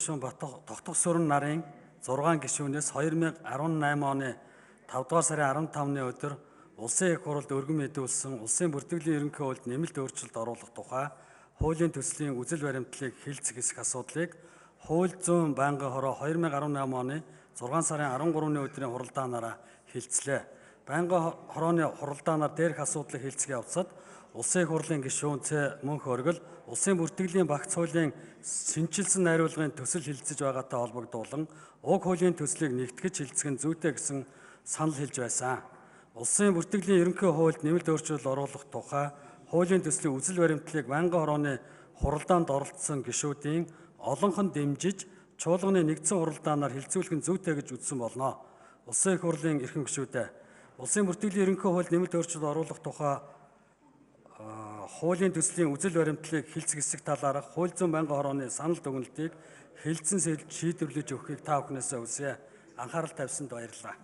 гишүүн Тогтох Сүрэн нарын 6 гишүүнээс 2018 оны 5 дугаар сарын 15-ны өдөр Улсын их хурлд өргөн мэдүүлсэн Улсын бүртгэгдлийн ерөнхий хуульд нэмэлт өөрчлөлт оруулах тухай хуулийн төслийн үзэл баримтлалыг хэлцэх хэсэг асуудлыг Хууль зүйн байнгын хороо 2018 оны 6 сарын 13-ны өдрийн хуралдаанаараа хэлцлээ. Байнгын хорооны хуралдаанаар дээрх асуудлыг хэлцэх явцад Улсын их хурлын гишүүн Ц. Мөнх Оргил Улсын бүртгэгдлийн багц хуулийн шинжилсэн найруулгын төсөл хилцэж байгаатай холбогдуулан уг хуулийн төслийг нэгтгэж хилцэх нь зүйтэй гэсэн санал хэлж байсан. Улсын бүртгэгдлийн ерөнхий хуульд нэмэлт өөрчлөлт оруулах тухай хуулийн төслийн үзэл баримтлалыг байнгын хорооны хуралдаанд оролцсон гишүүдийн олонхон дэмжиж чуулганы нэгдсэн хуралдаанаар хилцүүлэх нь зүйтэй гэж үзсэн болно. Улсын их хурлын эрхэм гишүүдээ Улсын бүртгэгдлийн ерөнхий хуульд нэмэлт өөрчлөлт оруулах тухай хуулийн төслийн үзэл баримтлалыг хэлцэх хэсэг талаарх хууль зүйн байнгын хорооны санал дүгнэлтийг хэлэлцэн шийдвэрлэж өгөхийг та бүхнээсээ хүсье. Анхаарал тавьсанд баярлалаа.